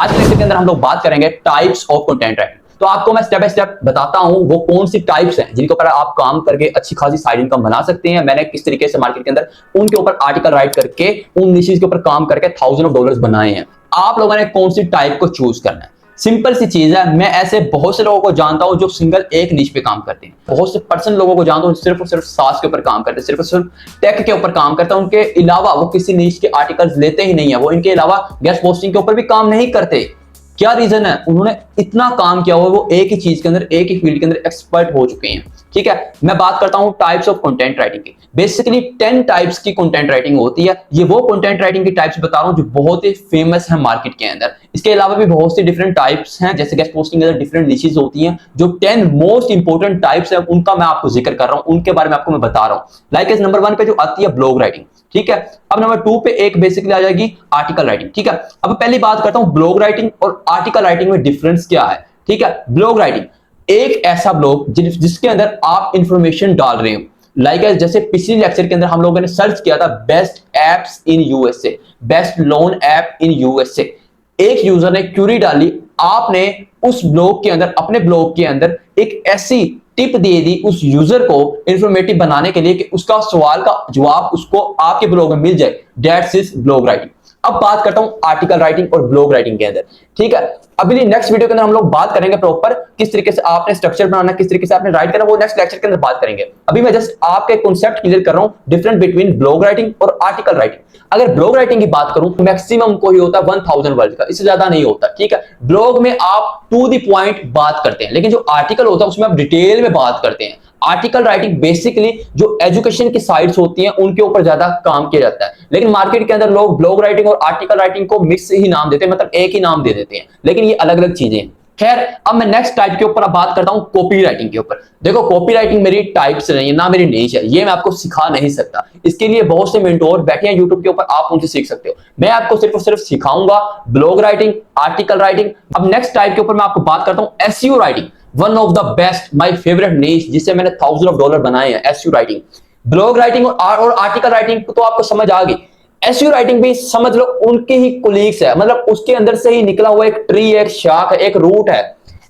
आज के लेक्चर के अंदर हम लोग बात करेंगे टाइप्स ऑफ कंटेंट राइटिंग। तो आपको मैं स्टेप बाय स्टेप बताता हूं वो कौन सी टाइप्स हैं जिनके ऊपर आप काम करके अच्छी खासी साइड इनकम बना सकते हैं। मैंने किस तरीके से मार्केट के अंदर उनके ऊपर आर्टिकल राइट करके उन निशेस के ऊपर काम करके थाउजेंड ऑफ डॉलर्स बनाए हैं। आप लोगों ने कौन सी टाइप को चूज करना है, सिंपल सी चीज है। मैं ऐसे बहुत से लोगों को जानता हूं जो सिंगल एक निश पे काम करते हैं, बहुत से पर्सन लोगों को जानता हूं सिर्फ और सिर्फ सास के ऊपर काम करते हैं, सिर्फ और सिर्फ टेक के ऊपर काम करते हैं। उनके अलावा वो किसी निश के आर्टिकल्स लेते ही नहीं है, वो इनके अलावा गेस्ट पोस्टिंग के ऊपर भी काम नहीं करते। क्या रीजन है? उन्होंने इतना काम किया हुआ, वो एक ही चीज के अंदर, एक ही फील्ड के अंदर एक्सपर्ट हो चुके हैं। ठीक है, मैं बात करता हूं टाइप्स ऑफ कंटेंट राइटिंग की। बेसिकली 10 टाइप्स की कंटेंट राइटिंग होती है। ये वो कंटेंट राइटिंग की टाइप्स बता रहा हूं जो बहुत ही फेमस है मार्केट के अंदर। इसके अलावा भी बहुत सी डिफरेंट टाइप्स हैं, जैसे गेस्ट पोस्टिंग के अंदर डिफरेंट निशेस होती हैं। जो 10 मोस्ट इंपोर्टेंट टाइप्स है उनका मैं आपको जिक्र कर रहा हूं, उनके बारे में आपको मैं बता रहा हूं। लाइक नंबर 1 पे जो आती है ब्लॉग राइटिंग। ठीक है, अब नंबर 2 पे एक बेसिकली आ जाएगी आर्टिकल राइटिंग। ठीक है, अब पहली बात करता हूं ब्लॉग राइटिंग और आर्टिकल राइटिंग में डिफरेंस क्या है। ठीक है, ब्लॉग राइटिंग एक ऐसा ब्लॉग जिसके अंदर आप इंफॉर्मेशन डाल रहे हो। लाइक जैसे पिछले लेक्चर के अंदर हम लोगों ने सर्च किया था best apps in USA, best loan app in USA. एक यूजर ने क्यूरी डाली, आपने उस ब्लॉग के अंदर, अपने ब्लॉग के अंदर एक ऐसी टिप दे दी उस यूजर को इंफॉर्मेटिव बनाने के लिए कि उसका सवाल का जवाब उसको आपके ब्लॉग में मिल जाए। That's is blog writing. अब बात करता हूं आर्टिकल राइटिंग और ब्लॉग राइटिंग के अंदर। ठीक है, अभी नेक्स्ट वीडियो के अंदर हम लोग बात करेंगे प्रॉपर किस तरीके से आपने स्ट्रक्चर बनाना, किस तरीके से आपने राइट करना, वो नेक्स्ट लेक्चर के अंदर बात करेंगे। अभी मैं जस्ट आपके कॉन्सेप्ट क्लियर कर रहा हूं डिफरेंट बिटवीन ब्लॉग राइटिंग और आर्टिकल राइटिंग। अगर ब्लॉग राइटिंग की बात करूं तो मैक्सिमम कोई होता है 1000 वर्ड का, इससे ज्यादा नहीं होता। ठीक है, ब्लॉग में आप टू द पॉइंट बात करते हैं, लेकिन जो आर्टिकल होता है उसमें आप डिटेल में बात करते हैं। आर्टिकल राइटिंग बेसिकली जो एजुकेशन की साइट्स होती हैं उनके ऊपर ज्यादा काम किया जाता है, लेकिन मार्केट के अंदर लोग ब्लॉग राइटिंग और आर्टिकल राइटिंग को मिक्स ही नाम देते हैं, मतलब एक ही नाम दे देते हैं, लेकिन ये अलग अलग चीजें हैं। खैर, अब मैं नेक्स्ट टाइप के ऊपर बात करता हूं कॉपी राइटिंग के ऊपर। देखो, कॉपी राइटिंग मेरी टाइप से नहीं है, ना मेरी नीश है, ये मैं आपको सिखा नहीं सकता। इसके लिए बहुत से मेंटोर बैठे हैं यूट्यूब के ऊपर, आप उनसे सीख सकते हो। मैं आपको सिर्फ और सिर्फ सिखाऊंगा ब्लॉग राइटिंग, आर्टिकल राइटिंग। अब नेक्स्ट टाइप के ऊपर मैं आपको बात करता हूं SEO writing, one of the best, my favourite niche, जिससे मैंने थाउजेंड ऑफ डॉलर बनाए हैं। एसईओ राइटिंग, ब्लॉग राइटिंग और आर्टिकल राइटिंग तो आपको समझ आ गई। एसईओ राइटिंग भी समझ लो उनके ही कोलीग्स है, मतलब उसके अंदर से ही निकला हुआ एक ट्री, एक शाख है, एक रूट है।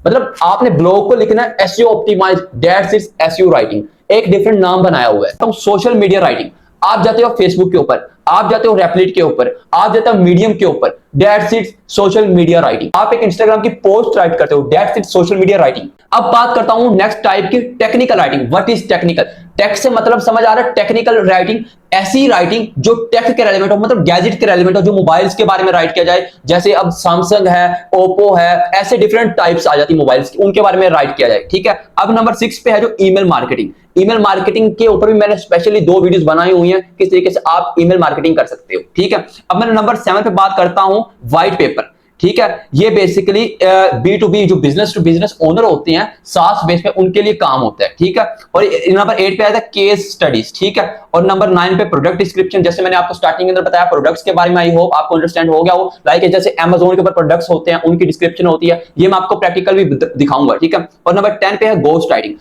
मतलब आपने ब्लॉग को लिखना है SEO optimise, that's is SEO writing. एक डिफरेंट नाम बनाया हुआ है। तो सोशल मीडिया राइटिंग, आप जाते हो फेसबुक के ऊपर, आप जाते हो रेपलिट के ऊपर, आप जाते हो मीडियम के ऊपर, that's it social media writing. आप एक इंस्टाग्राम की पोस्ट राइट करते हो, that's it social media writing. अब बात करता हूं नेक्स्ट टाइप की technical writing. What is technical? Tech से मतलब समझ आ रहा है? टेक्निकल राइटिंग ऐसी राइटिंग जो टेक के रेलेवेंट हो, मतलब गैजेट के रेलेवेंट हो, जो मोबाइल्स के बारे में राइट किया जाए। जैसे अब सैमसंग है, ओप्पो है, ऐसे डिफरेंट टाइप्स आ जाती है मोबाइल्स की, उनके बारे में राइट किया जाए। ठीक है, अब नंबर 6 पे है जो ईमेल मार्केटिंग। ईमेल मार्केटिंग के ऊपर भी मैंने स्पेशली 2 वीडियोस बनाई हुई हैं, किस तरीके से आप ईमेल मार्केटिंग कर सकते हो। ठीक है, अब मैं नंबर 7 पे बात करता हूं व्हाइट पेपर। ठीक है, ये बेसिकली B2B जो बिजनेस टू बिजनेस ओनर होते हैं सास बेस पे, उनके लिए काम होता है। ठीक है, और नंबर 8 पे आता है केस स्टडीज। ठीक है, और नंबर 9 पे प्रोडक्ट डिस्क्रिप्शन। जैसे मैंने आपको स्टार्टिंग के अंदर बताया प्रोडक्ट्स के बारे में, आई होप आपको अंडरस्टैंड हो गया हो। लाइक जैसे Amazon के ऊपर प्रोडक्ट्स होते हैं, उनकी डिस्क्रिप्शन होती है, ये मैं आपको प्रैक्टिकल भी दिखाऊंगा। ठीक है, और नंबर 10 पे है घोस्ट राइटिंग।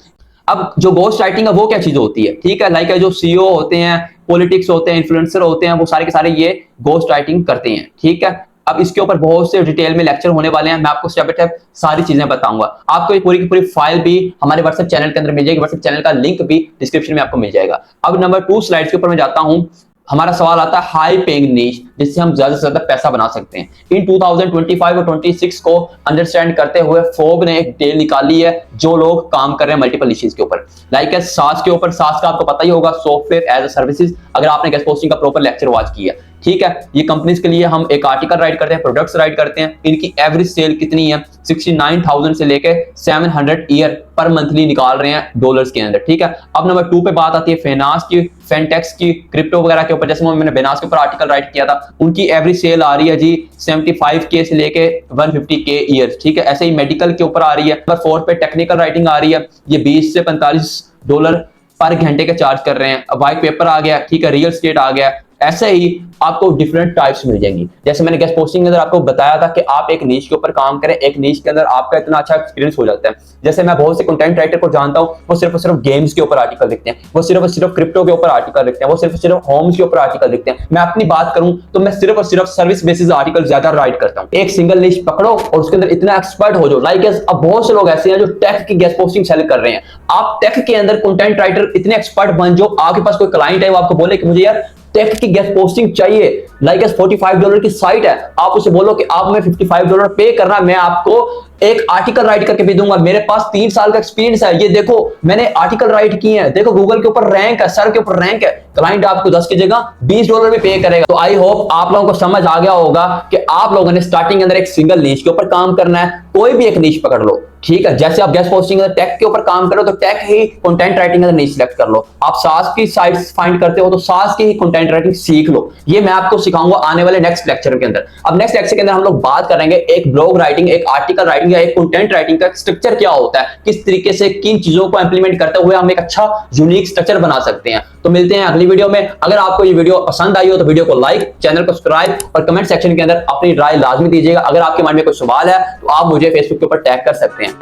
अब जो घोस्ट राइटिंग है वो क्या चीज होती है? ठीक है, लाइक जो सीईओ होते हैं, पॉलिटिक्स होते हैं, इन्फ्लुएंसर होते हैं, वो सारे के सारे ये घोस्ट राइटिंग करते हैं। ठीक है, अब इसके ऊपर बहुत से डिटेल में लेक्चर होने वाले हैं, मैं आपको स्टेप बाय स्टेप सारी चीजें बताऊंगा। आपको ये पूरी की पूरी फाइल भी हमारे व्हाट्सएप चैनल के अंदर मिल जाएगी, व्हाट्सएप चैनल का लिंक भी डिस्क्रिप्शन में आपको मिल जाएगा। अब नंबर 2 स्लाइड्स के ऊपर मैं जाता हूं। हमारा सवाल आता है हाई पेइंग नीश, जिससे हम ज्यादा से ज्यादा पैसा बना सकते हैं। इन 2025 और 26 को अंडरस्टैंड करते हुए फोर्ब ने एक डिटेल निकाली है जो लोग काम कर रहे हैं मल्टीपल निशेस के ऊपर। लाइक सास के ऊपर, सास का आपको पता ही होगा, सॉफ्टवेयर एज अ सर्विसेज, अगर आपने गेस्ट पोस्टिंग का प्रॉपर लेक्चर वॉच किया। ठीक है, ये कंपनीज के लिए हम एक आर्टिकल राइट करते हैं, प्रोडक्ट्स राइट करते हैं। इनकी एवरेज सेल कितनी है? 69,000 से लेके 700 ईयर पर मंथली निकाल रहे हैं डॉलर्स के अंदर। ठीक है, अब नंबर 2 पे बात आती है फाइनेंस की, फेंटेक्स की, क्रिप्टो वगैरह के ऊपर। जैसे मैंने बेनास के ऊपर आर्टिकल राइट किया था, उनकी एवरेज सेल आ रही है जी 75K से लेके 150K ईयर। ठीक है, ऐसे ही मेडिकल के ऊपर आ रही है। नंबर 4 पे टेक्निकल राइटिंग आ रही है, ये 20 से 45 डॉलर पर घंटे के चार्ज कर रहे हैं। व्हाइट पेपर आ गया। ठीक है, रियल स्टेट आ गया, ऐसे ही आपको डिफरेंट टाइप्स मिल जाएंगी। जैसे मैंने गेस्ट पोस्टिंग के अंदर आपको बताया था कि आप एक नीश के ऊपर काम करें, एक नीश के अंदर आपका इतना अच्छा एक्सपीरियंस हो जाता है। जैसे मैं बहुत से कंटेंट राइटर को जानता हूं, वो सिर्फ और सिर्फ गेम्स के ऊपर आर्टिकल लिखते हैं, वो सिर्फ और सिर्फ क्रिप्टो के ऊपर आर्टिकल लिखते हैं, वो सिर्फ और सिर्फ होम्स के ऊपर आर्टिकल लिखते हैं। मैं अपनी बात करूं तो मैं सिर्फ और सिर्फ सर्विस बेसिस आर्टिकल ज्यादा राइट करता हूं। एक सिंगल नीश पकड़ो और उसके अंदर इतना एक्सपर्ट हो जाओ। लाइक अब बहुत से लोग ऐसे हैं जो टेक की गेस्ट पोस्टिंग सेल कर रहे हैं। आप टेक के अंदर कंटेंट राइटर इतने एक्सपर्ट बन जाओ, आपके पास कोई क्लाइंट है वो आपको बोले कि मुझे यार टेक की गेस्ट पोस्टिंग चाहिए, लाइक $45 की साइट है, आप उसे बोलो कि आप हमें $55 पे करना, मैं आपको एक आर्टिकल राइट करके भी दूंगा, मेरे पास 3 साल का एक्सपीरियंस है, ये देखो मैंने आर्टिकल राइट किए हैं, देखो गूगल के ऊपर रैंक है, सर के ऊपर रैंक है। क्लाइंट आपको 10 की जगह $20 भी पे करेगा। तो आई होप आप लोगों को समझ आ गया होगा कि आप लोगों ने स्टार्टिंग के अंदर एक सिंगल नीश के ऊपर काम करना है, कोई भी एक नीश पकड़ लो, ठीक है। जैसे आप गेस्ट पोस्टिंग के अंदर टेक के ऊपर काम करो तो टेक ही कंटेंट राइटिंग के अंदर नीश सिलेक्ट कर लो। आप सास की साइट्स फाइंड करते हो तो सास की ही कंटेंट राइटिंग सीख लो। ये मैं आपको सिखाऊंगा आने वाले नेक्स्ट लेक्चर के अंदर। अब नेक्स्ट लेक्चर के अंदर हम लोग बात करेंगे एक ब्लॉग राइटिंग, एक आर्टिकल राइटिंग या एक कंटेंट राइटिंग का स्ट्रक्चर क्या होता है, किस तरीके से किन चीजों को इंप्लीमेंट करते हुए हम एक अच्छा यूनिक स्ट्रक्चर बना सकते हैं। तो मिलते हैं अगली वीडियो में। अगर आपको ये वीडियो पसंद आई हो तो वीडियो को लाइक, चैनल को सब्सक्राइब और कमेंट सेक्शन के अंदर अपनी राय लाजमी दीजिएगा। अगर आपके मन में कोई सवाल है तो आप मुझे फेसबुक के ऊपर टैग कर सकते हैं।